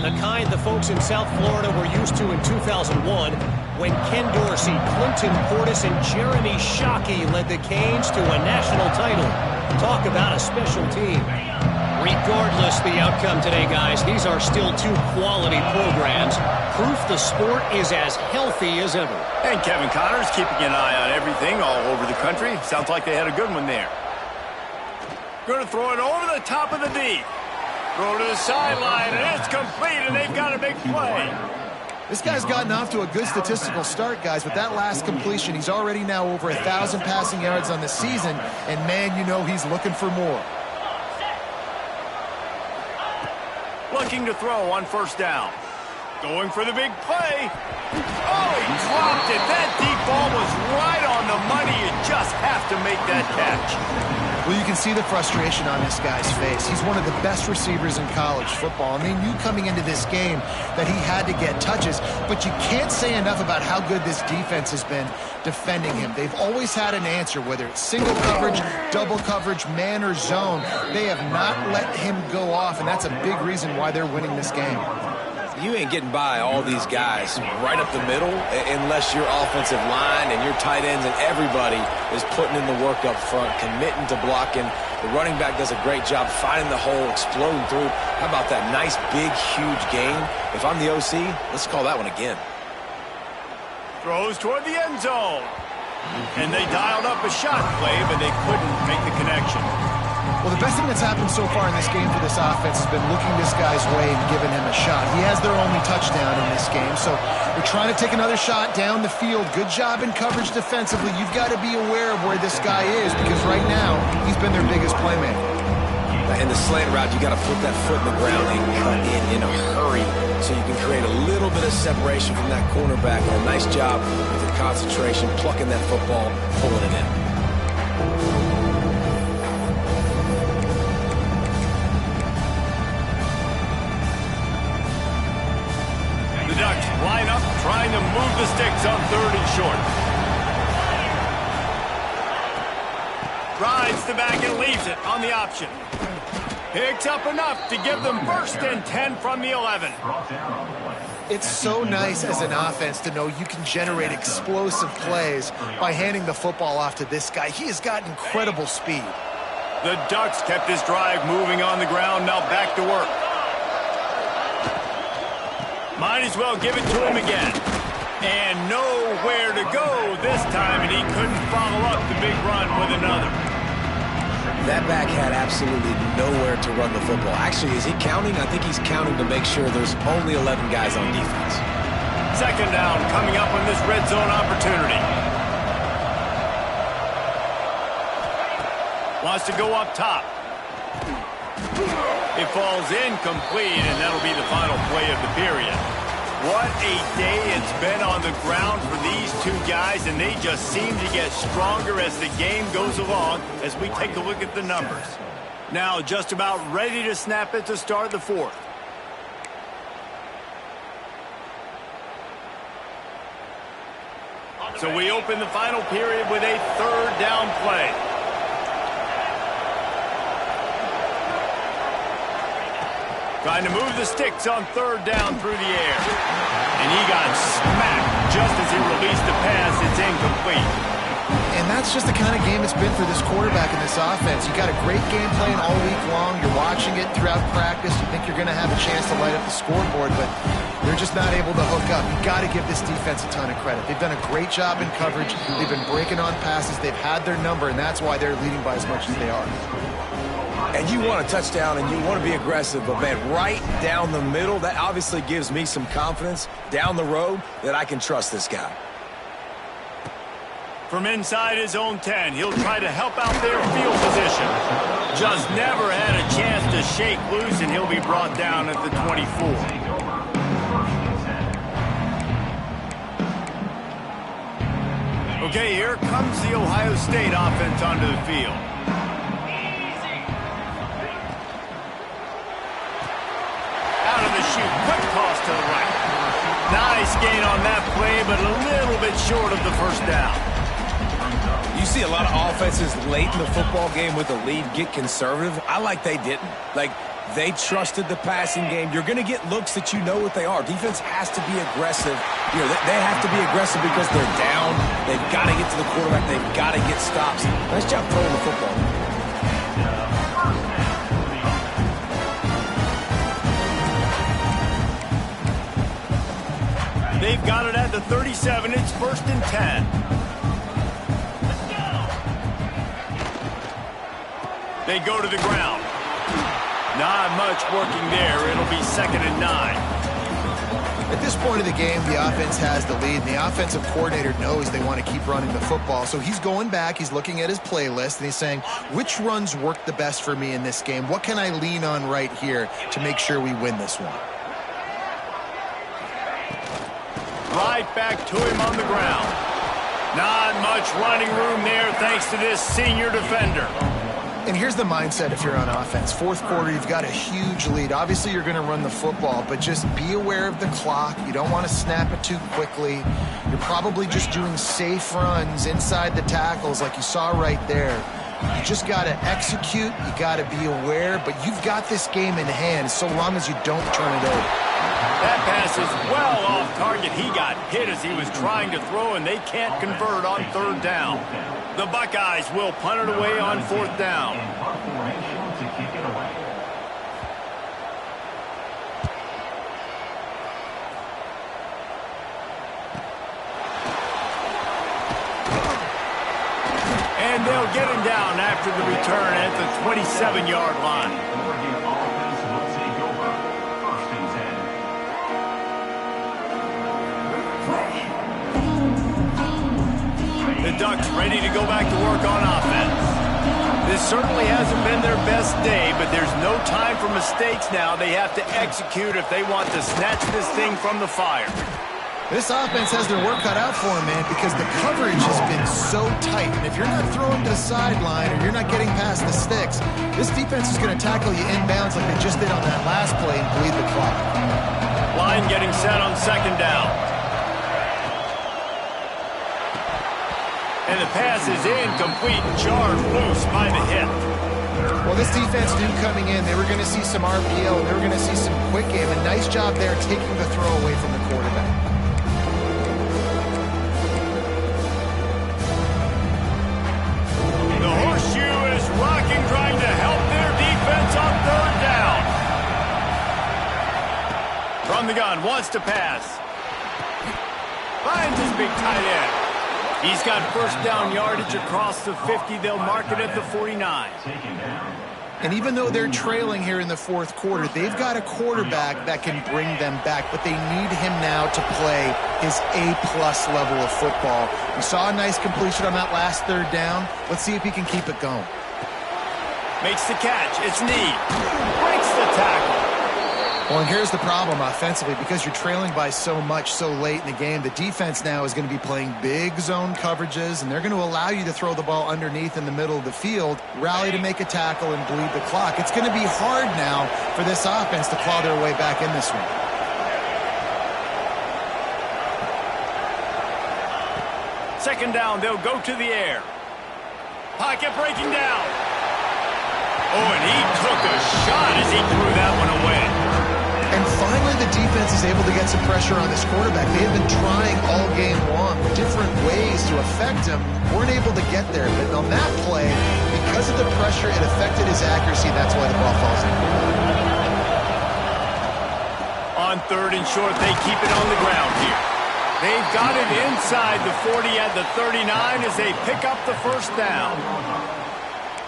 the kind the folks in South Florida were used to in 2001 when Ken Dorsey, Clinton Portis, and Jeremy Shockey led the Canes to a national title. Talk about a special team. Regardless the outcome today, guys, these are still two quality programs. Proof the sport is as healthy as ever. And Kevin Connors keeping an eye on everything all over the country. Sounds like they had a good one there. Going to throw it over the top of the D. Throw to the sideline, and it's complete, and they've got a big play. This guy's gotten off to a good statistical start, guys. With that last completion, he's already now over 1,000 passing yards on the season, and man, you know he's looking for more. Looking to throw on first down. Going for the big play. Oh, he dropped it. That deep ball was right on the money. You just have to make that catch. Well, you can see the frustration on this guy's face. He's one of the best receivers in college football, and they knew coming into this game that he had to get touches, but you can't say enough about how good this defense has been defending him. They've always had an answer, whether it's single coverage, double coverage, man, or zone. They have not let him go off, and that's a big reason why they're winning this game. You ain't getting by all these guys right up the middle unless your offensive line and your tight ends and everybody is putting in the work up front, committing to blocking. The running back does a great job finding the hole, exploding through. How about that nice, big, huge gain? If I'm the OC, let's call that one again. Throws toward the end zone. And they dialed up a shot play, but they couldn't make the connection. Well, the best thing that's happened so far in this game for this offense has been looking this guy's way and giving him a shot. He has their only touchdown in this game, so they're trying to take another shot down the field. Good job in coverage defensively. You've got to be aware of where this guy is because right now he's been their biggest playmaker. In the slant route, you got to put that foot in the ground and cut in a hurry so you can create a little bit of separation from that cornerback. And a nice job with the concentration, plucking that football, pulling it in. The Ducks line up, trying to move the sticks on 3rd and short. Drives the back and leaves it on the option. Picks up enough to give them 1st and 10 from the 11. It's so nice as an offense to know you can generate explosive plays by handing the football off to this guy. He has got incredible speed. The Ducks kept this drive moving on the ground, now back to work. Might as well give it to him again. And nowhere to go this time, and he couldn't follow up the big run with another. That back had absolutely nowhere to run the football. Actually, is he counting? I think he's counting to make sure there's only 11 guys on defense. 2nd down coming up on this red zone opportunity. Wants to go up top. It falls incomplete, and that'll be the final play of the period. What a day it's been on the ground for these two guys, and they just seem to get stronger as the game goes along as we take a look at the numbers. Now just about ready to snap it to start the 4th. So we open the final period with a 3rd down play. Trying to move the sticks on 3rd down through the air. And he got smacked just as he released the pass. It's incomplete. And that's just the kind of game it's been for this quarterback in this offense. You got a great game plan all week long. You're watching it throughout practice. You think you're going to have a chance to light up the scoreboard, but they're just not able to hook up. You got to give this defense a ton of credit. They've done a great job in coverage. They've been breaking on passes. They've had their number, and that's why they're leading by as much as they are. And you want a touchdown and you want to be aggressive, but man, right down the middle, that obviously gives me some confidence down the road that I can trust this guy. From inside his own 10, he'll try to help out their field position. Just never had a chance to shake loose, and he'll be brought down at the 24. Okay, here comes the Ohio State offense onto the field. Out of the chute, quick toss to the right. Nice Nice gain on that play, but a little bit short of the first down. You see a lot of offenses late in the football game with a lead get conservative. I like they didn't. Like, they trusted the passing game. You're going to get looks that you know what they are. Defense has to be aggressive. You know, they have to be aggressive because they're down. They've got to get to the quarterback. They've got to get stops. Nice job throwing the football. They've got it at the 37. It's 1st and 10. They go to the ground. Not much working there. It'll be 2nd and 9. At this point of the game, the offense has the lead, and the offensive coordinator knows they want to keep running the football. So he's going back, he's looking at his playlist, and he's saying, which runs work the best for me in this game? What can I lean on right here to make sure we win this one? Right back to him on the ground. Not much running room there thanks to this senior defender. And here's the mindset if you're on offense. 4th quarter, you've got a huge lead. Obviously, you're going to run the football, but just be aware of the clock. You don't want to snap it too quickly. You're probably just doing safe runs inside the tackles like you saw right there. You just got to execute. You got to be aware, but you've got this game in hand so long as you don't turn it over. That pass is well off target. He got hit as he was trying to throw, and they can't convert on 3rd down. The Buckeyes will punt it away on 4th down. And they'll get him down after the return at the 27-yard line. The Ducks ready to go back to work on offense. This certainly hasn't been their best day, but there's no time for mistakes now. They have to execute if they want to snatch this thing from the fire. This offense has their work cut out for them, man, because the coverage has been so tight. And if you're not throwing to the sideline or you're not getting past the sticks, this defense is going to tackle you inbounds like they just did on that last play and bleed the clock. Line getting set on 2nd down. And the pass is incomplete, jarred loose by the hit. Well, this defense knew coming in they were going to see some RPO, and they were going to see some quick game. A nice job there taking the throw away from the quarterback. The horseshoe is rocking, trying to help their defense on 3rd down. From the gun, wants to pass. Finds his big tight end. He's got 1st down yardage across the 50. They'll mark it at the 49. And even though they're trailing here in the 4th quarter, they've got a quarterback that can bring them back, but they need him now to play his A-plus level of football. We saw a nice completion on that last 3rd down. Let's see if he can keep it going. Makes the catch. It's Need. Breaks the tackle. Well, and here's the problem offensively. Because you're trailing by so much so late in the game, the defense now is going to be playing big zone coverages, and they're going to allow you to throw the ball underneath in the middle of the field, rally to make a tackle, and bleed the clock. It's going to be hard now for this offense to claw their way back in this one. Second down, they'll go to the air. Pocket breaking down. Oh, and he took a shot as he threw that one away. And finally, the defense is able to get some pressure on this quarterback. They have been trying all game long different ways to affect him. Weren't able to get there, but on that play, because of the pressure, it affected his accuracy. That's why the ball falls in. On 3rd and short, they keep it on the ground here. They've got it inside the 40 at the 39 as they pick up the 1st down.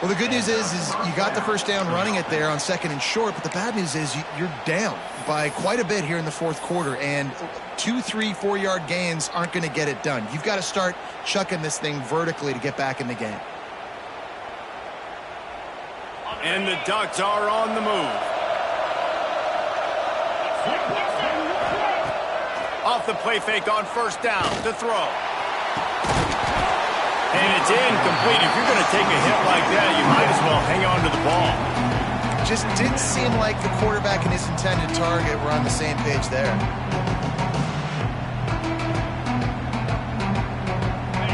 Well, the good news is you got the 1st down running it there on 2nd and short, but the bad news is you're down by quite a bit here in the 4th quarter, and 2, 3, 4-yard gains aren't going to get it done. You've got to start chucking this thing vertically to get back in the game. And the Ducks are on the move. Off the play fake on 1st down to throw. And it's incomplete. If you're going to take a hit like that, you might as well hang on to the ball. Just didn't seem like the quarterback and his intended target were on the same page there.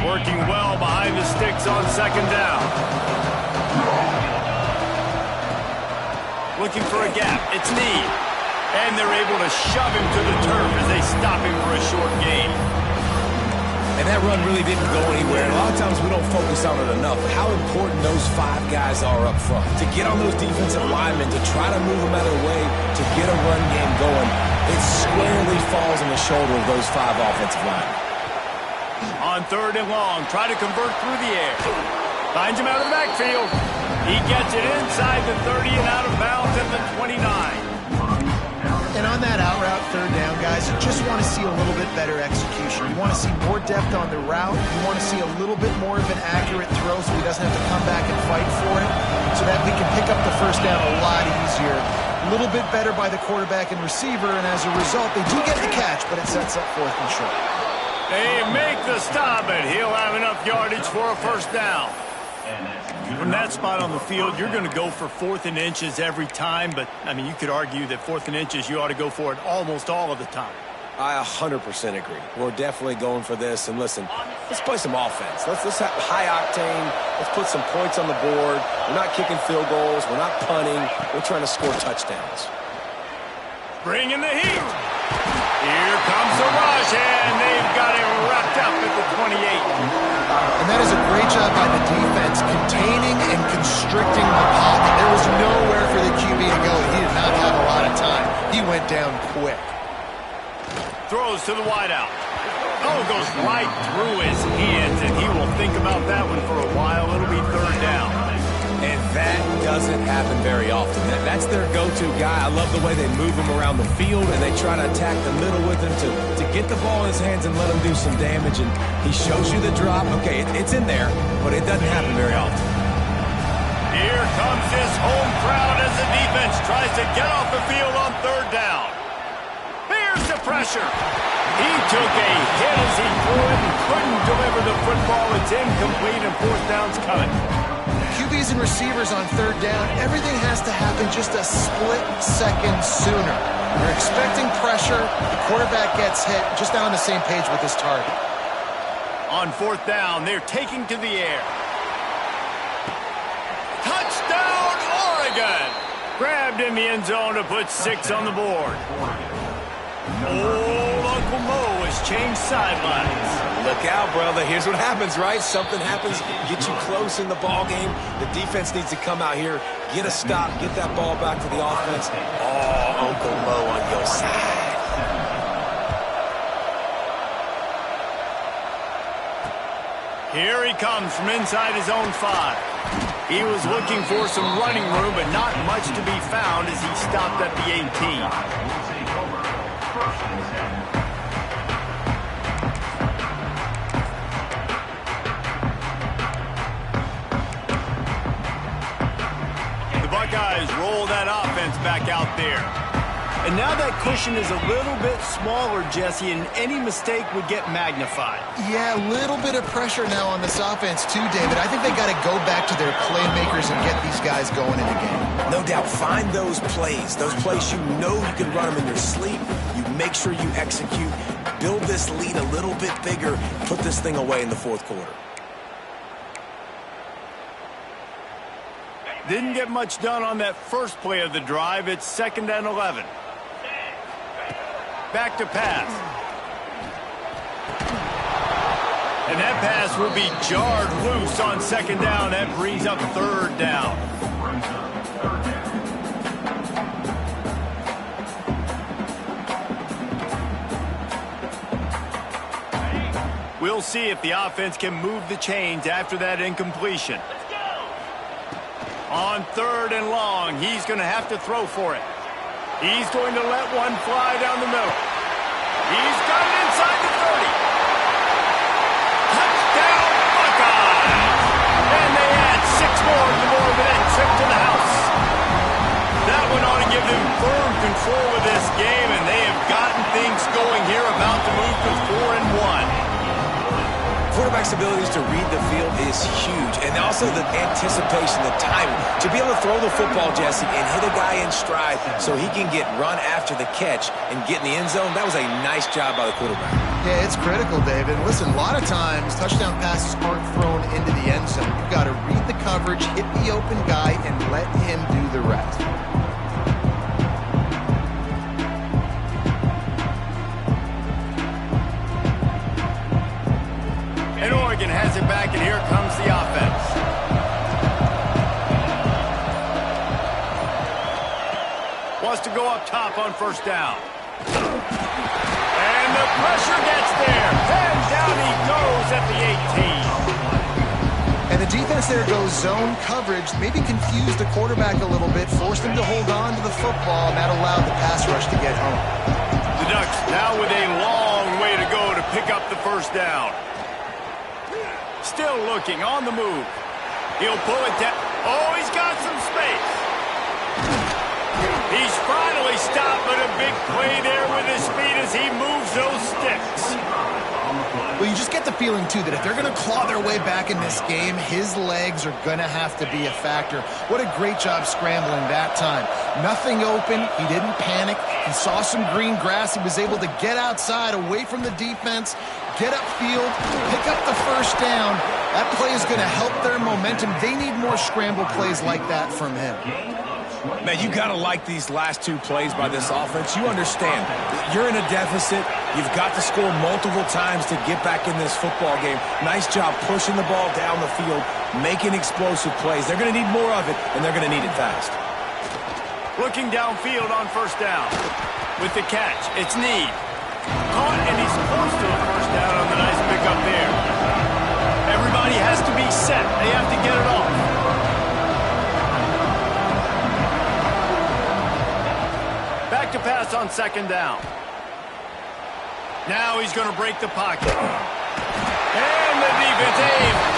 Working well behind the sticks on second down. Looking for a gap. It's Need. And they're able to shove him to the turf as they stop him for a short gain. And that run really didn't go anywhere. And a lot of times we don't focus on it enough. How important those 5 guys are up front. To get on those defensive linemen, to try to move them out of the way, to get a run game going, it squarely falls on the shoulder of those 5 offensive linemen. On third and long, try to convert through the air. Finds him out of the backfield. He gets it inside the 30 and out of bounds at the 29. And on that out route, third down, guys, you just want to see a little bit better execution. You want to see more depth on the route. You want to see a little bit more of an accurate throw so he doesn't have to come back and fight for it, so that we can pick up the first down a lot easier. A little bit better by the quarterback and receiver, and as a result, they do get the catch, but it sets up fourth and short. They make the stop, and he'll have enough yardage for a first down. From that spot on the field, you're going to go for 4th and inches every time, but, I mean, you could argue that 4th and inches, you ought to go for it almost all of the time. I 100% agree. We're definitely going for this. And listen, let's play some offense. Let's have high octane. Let's put some points on the board. We're not kicking field goals. We're not punting. We're trying to score touchdowns. Bring in the heat. Here comes the rush, and they've got him wrapped up at the 28. And that is a great job by the defense, containing and constricting the pocket. There was nowhere for the QB to go. He did not have a lot of time. He went down quick. Throws to the wideout. Oh, goes right through his hands, and he will think about that one for a while. It'll be third down. And that doesn't happen very often. That's their go-to guy. I love the way they move him around the field, and they try to attack the middle with him to get the ball in his hands and let him do some damage. And he shows you the drop. Okay, it's in there, but it doesn't happen very often. Here comes this home crowd as the defense tries to get off the field on third down. Here's the pressure. He took a hit as he threw it and couldn't deliver the football. It's incomplete, and fourth down's coming. QBs and receivers on third down, everything has to happen just a split second sooner. You're expecting pressure, the quarterback gets hit, just not on the same page with his target. On fourth down, they're taking to the air. Touchdown, Oregon! Grabbed in the end zone to put 6 on the board. Old Uncle Mo has changed sidelines. Look out, brother. Here's what happens, right? Something happens, get you close in the ball game. The defense needs to come out here, get a stop, get that ball back to the offense. Oh, Uncle Mo on your side. Here he comes from inside his own 5. He was looking for some running room, but not much to be found as he stopped at the 18. Buckeyes roll that offense back out there. And now that cushion is a little bit smaller, Jesse, and any mistake would get magnified. Yeah, a little bit of pressure now on this offense too, David. I think they got to go back to their playmakers and get these guys going in the game. No doubt. Find those plays you know you can run them in your sleep. You make sure you execute. Build this lead a little bit bigger. Put this thing away in the fourth quarter. Didn't get much done on that first play of the drive. It's 2nd and 11. Back to pass. And that pass will be jarred loose on 2nd down. That brings up 3rd down. We'll see if the offense can move the chains after that incompletion. On 3rd and long, he's going to have to throw for it. He's going to let one fly down the middle. He's got it inside the 30. Touchdown, Buckeyes! And they add 6 more to more of that trip to the house. That one ought to give them firm control of this game, and they have gotten things going here, about to move to 4-1. Quarterback quarterback's abilities to read the field is huge. And also the anticipation, the timing. To be able to throw the football, Jesse, and hit a guy in stride so he can get run after the catch and get in the end zone, that was a nice job by the quarterback. Yeah, it's critical, David. Listen, a lot of times touchdown passes aren't thrown into the end zone. You've got to read the coverage, hit the open guy, and let him do the rest. And Oregon has it back, and here comes the offense. Wants to go up top on first down. And the pressure gets there. And down he goes at the 18. And the defense there goes zone coverage, maybe confused the quarterback a little bit, forced him to hold on to the football, and that allowed the pass rush to get home. The Ducks now with a long way to go to pick up the first down. Still looking on the move. He'll pull it down. Oh, he's got some space. He's finally stopped, but a big play there with his speed as he moves those sticks. Well, you just get the feeling, too, that if they're going to claw their way back in this game, his legs are going to have to be a factor. What a great job scrambling that time. Nothing open. He didn't panic. He saw some green grass. He was able to get outside, away from the defense, get upfield, pick up the first down. That play is going to help their momentum. They need more scramble plays like that from him. Man, you got to like these last two plays by this offense. You understand. You're in a deficit. You've got to score multiple times to get back in this football game. Nice job pushing the ball down the field, making explosive plays. They're going to need more of it, and they're going to need it fast. Looking downfield on first down. With the catch, it's Need. Caught, and he's close to a first down on the nice pickup there. Everybody has to be set. They have to get it off. Back to pass on second down. Now he's going to break the pocket. And the defense,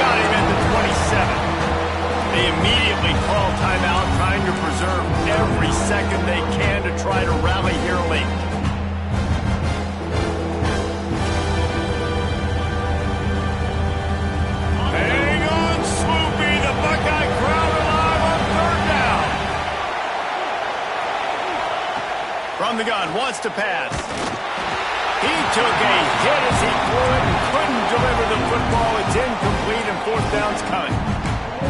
got him at the 27. They immediately call timeout, trying to preserve every second they can to try to rally here late. Hang on, Sloopy, the Buckeye crowd alive on third down. From the gun, wants to pass. He took a hit as he threw it and couldn't deliver the football. It's incomplete, and fourth down's coming.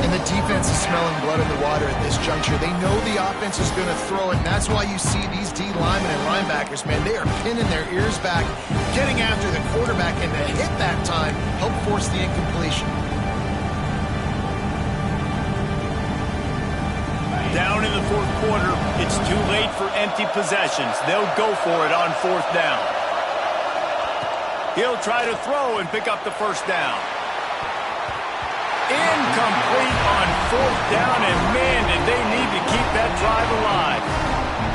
And the defense is smelling blood in the water at this juncture. They know the offense is going to throw it, and that's why you see these D linemen and linebackers, man, they are pinning their ears back, getting after the quarterback, and the hit that time helped force the incompletion. Down in the fourth quarter, it's too late for empty possessions. They'll go for it on fourth down. He'll try to throw and pick up the first down. Incomplete on fourth down, and man, did they need to keep that drive alive.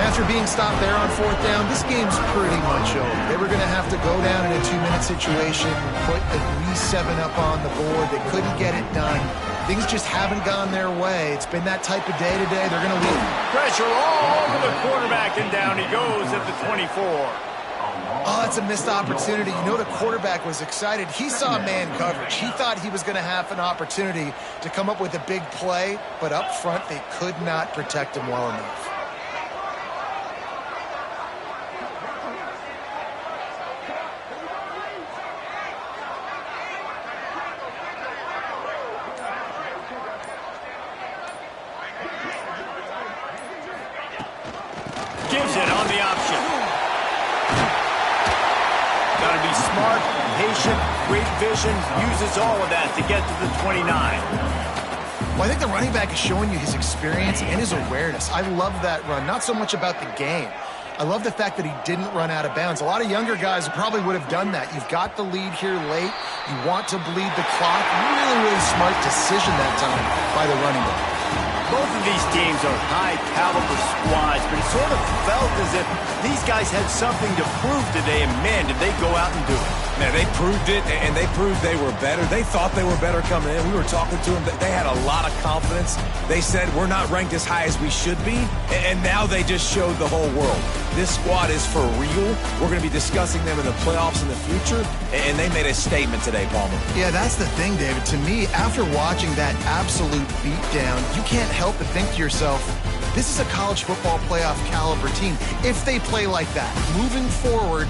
After being stopped there on fourth down, this game's pretty much over. They were going to have to go down in a 2-minute situation, put at least 7 up on the board. They couldn't get it done. Things just haven't gone their way. It's been that type of day today. They're going to lose. Pressure all over the quarterback, and down he goes at the 24. Oh, that's a missed opportunity. You know the quarterback was excited. He saw man coverage. He thought he was going to have an opportunity to come up with a big play, but up front they could not protect him well enough. Gives it on the option. Got to be smart, patient, great vision, uses all of that to get to the 29. Well, I think the running back is showing you his experience and his awareness. I love that run, not so much about the game. I love the fact that he didn't run out of bounds. A lot of younger guys probably would have done that. You've got the lead here late. You want to bleed the clock. Really, really smart decision that time by the running back. Both of these teams are high-caliber squads but it sort of felt as if these guys had something to prove today, and man, did they go out and do it. Man, they proved it, and they proved they were better. They thought they were better coming in. We were talking to them. They had a lot of confidence. They said, we're not ranked as high as we should be, and now they just showed the whole world. This squad is for real. We're going to be discussing them in the playoffs in the future, and they made a statement today, Palmer. Yeah, that's the thing, David. To me, after watching that absolute beatdown, you can't help but think to yourself, this is a college football playoff caliber team. If they play like that, moving forward,